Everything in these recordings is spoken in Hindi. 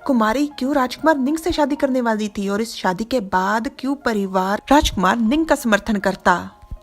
कुमारी क्यों राजकुमार निंग से शादी करने वाली थी और इस शादी के बाद क्यों परिवार राजकुमार निंग का समर्थन करता।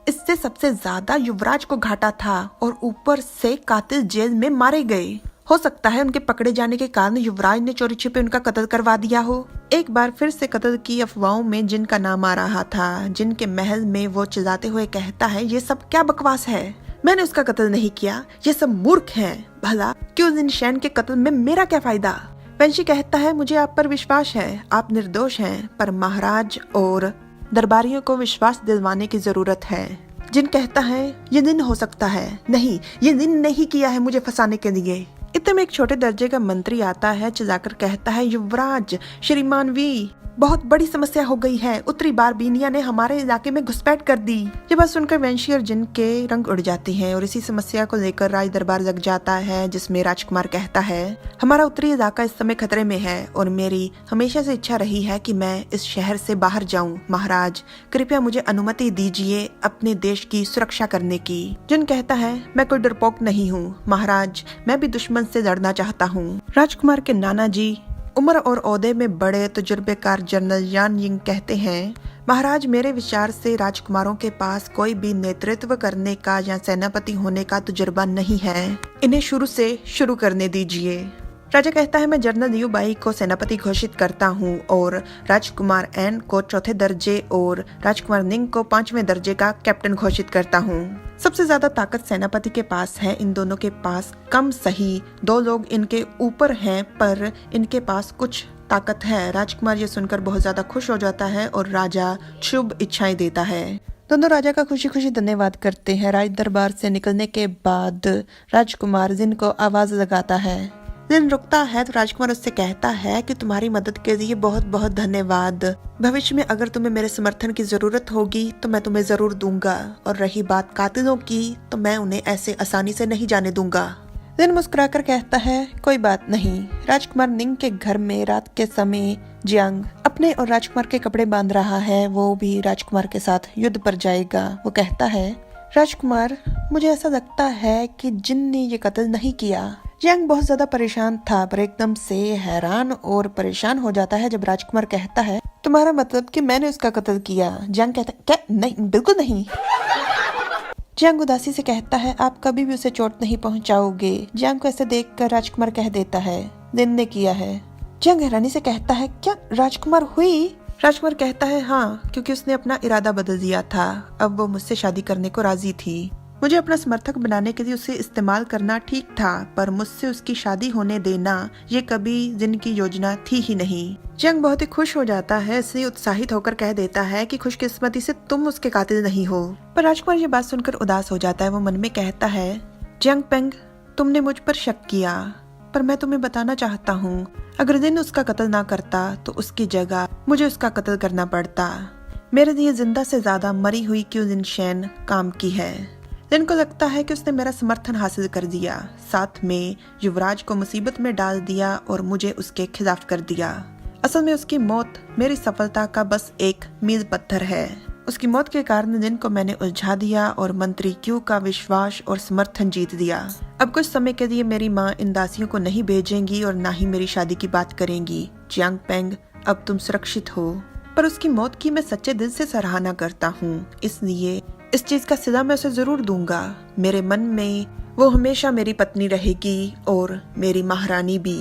इससे सबसे ज्यादा युवराज को घाटा था और ऊपर से कातिल जेल में मारे गए। हो सकता है उनके पकड़े जाने के कारण युवराज ने चोरी छिपे उनका कत्ल करवा दिया हो। एक बार फिर से कत्ल की अफवाहों में जिन का नाम आ रहा था, जिनके महल में वो चिल्लाते हुए कहता है ये सब क्या बकवास है, मैंने उसका कत्ल नहीं किया, ये सब मूर्ख हैं, भला क्यों जिनशैन के कत्ल में मेरा क्या फायदा। वंशी कहता है मुझे आप पर विश्वास है, आप निर्दोष हैं, पर महाराज और दरबारियों को विश्वास दिलवाने की जरूरत है। जिन कहता है ये दिन हो सकता है, नहीं ये दिन नहीं किया है मुझे फंसाने के लिए। इतने में एक छोटे दर्जे का मंत्री आता है, चिल्लाकर कहता है युवराज श्रीमान वी बहुत बड़ी समस्या हो गई है, उत्तरी बारबीनिया ने हमारे इलाके में घुसपैठ कर दी। ये बात सुनकर वंशी और जिन के रंग उड़ जाते हैं और इसी समस्या को लेकर राज दरबार लग जाता है, जिसमें राजकुमार कहता है हमारा उत्तरी इलाका इस समय खतरे में है और मेरी हमेशा से इच्छा रही है कि मैं इस शहर से बाहर जाऊं। महाराज कृपया मुझे अनुमति दीजिए अपने देश की सुरक्षा करने की। जिन कहता है मैं कोई डरपोक नहीं हूँ महाराज, मैं भी दुश्मन से लड़ना चाहता हूँ। राजकुमार के नाना जी उम्र और ओहदे में बड़े तजुर्बेकार जनरल यान यिंग कहते हैं महाराज मेरे विचार से राजकुमारों के पास कोई भी नेतृत्व करने का या सेनापति होने का तजुर्बा नहीं है, इन्हें शुरू से शुरू करने दीजिए। राजा कहता है मैं जनरल यू बाई को सेनापति घोषित करता हूँ और राजकुमार एन को चौथे दर्जे और राजकुमार निंग को 5वें दर्जे का कैप्टन घोषित करता हूँ। सबसे ज्यादा ताकत सेनापति के पास है, इन दोनों के पास कम सही 2 लोग इनके ऊपर हैं, पर इनके पास कुछ ताकत है। राजकुमार ये सुनकर बहुत ज्यादा खुश हो जाता है और राजा शुभ इच्छाएं देता है। दोनों राजा का खुशी खुशी धन्यवाद करते हैं। राज दरबार से निकलने के बाद राजकुमार जिन को आवाज लगाता है। जिन रुकता है तो राजकुमार उससे कहता है कि तुम्हारी मदद के लिए बहुत बहुत धन्यवाद। भविष्य में अगर तुम्हें मेरे समर्थन की जरूरत होगी तो मैं तुम्हें जरूर दूंगा, और रही बात कातिलों की तो मैं उन्हें ऐसे आसानी से नहीं जाने दूंगा। जिन मुस्कुराकर कहता है कोई बात नहीं। राजकुमार निंग के घर में रात के समय जियांग अपने और राजकुमार के कपड़े बांध रहा है, वो भी राजकुमार के साथ युद्ध पर जाएगा। वो कहता है राजकुमार मुझे ऐसा लगता है कि जिन ने ये कत्ल नहीं किया। जियांग बहुत ज्यादा परेशान था, पर एकदम से हैरान और परेशान हो जाता है जब राजकुमार कहता है तुम्हारा मतलब कि मैंने उसका कत्ल किया। जियांग कहता है क्या, नहीं बिल्कुल नहीं। जियांग उदासी से कहता है आप कभी भी उसे चोट नहीं पहुंचाओगे। जियांग को ऐसे देखकर राजकुमार कह देता है दिन ने किया है। जियांग हैरानी से कहता है क्या राजकुमार हुई। राजकुमार कहता है हाँ, क्योंकि उसने अपना इरादा बदल दिया था, अब वो मुझसे शादी करने को राजी थी। मुझे अपना समर्थक बनाने के लिए उसे इस्तेमाल करना ठीक था, पर मुझसे उसकी शादी होने देना ये कभी जिनकी योजना थी ही नहीं। जियांग बहुत ही खुश हो जाता है, इसलिए उत्साहित होकर कह देता है कि खुशकिस्मती से तुम उसके कातिल नहीं हो। पर राजकुमार ये बात सुनकर उदास हो जाता है। वो मन में कहता है जियांग पेंग तुमने मुझ पर शक किया, पर मैं तुम्हें बताना चाहता हूँ अगर जिन उसका कत्ल ना करता तो उसकी जगह मुझे उसका कत्ल करना पड़ता। मेरे लिए जिंदा से ज्यादा मरी हुई क्यों जिनशैन काम की है। जिनको लगता है कि उसने मेरा समर्थन हासिल कर दिया, साथ में युवराज को मुसीबत में डाल दिया और मुझे उसके खिलाफ कर दिया। असल में उसकी मौत मेरी सफलता का बस एक मील पत्थर है। उसकी मौत के कारण जिनको मैंने उलझा दिया और मंत्री क्यू का विश्वास और समर्थन जीत दिया। अब कुछ समय के लिए मेरी माँ इन दासियों को नहीं भेजेंगी और ना ही मेरी शादी की बात करेंगी। जियांग पेंग अब तुम सुरक्षित हो, पर उसकी मौत की मैं सच्चे दिल से सराहना करता हूँ, इसलिए इस चीज का सिला मैं उसे जरूर दूंगा। मेरे मन में वो हमेशा मेरी पत्नी रहेगी और मेरी महारानी भी।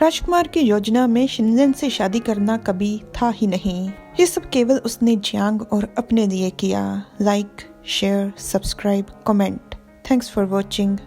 राजकुमार की योजना में शिनजेन से शादी करना कभी था ही नहीं। ये सब केवल उसने जियांग और अपने लिए किया। Like, share, subscribe, comment. Thanks for watching.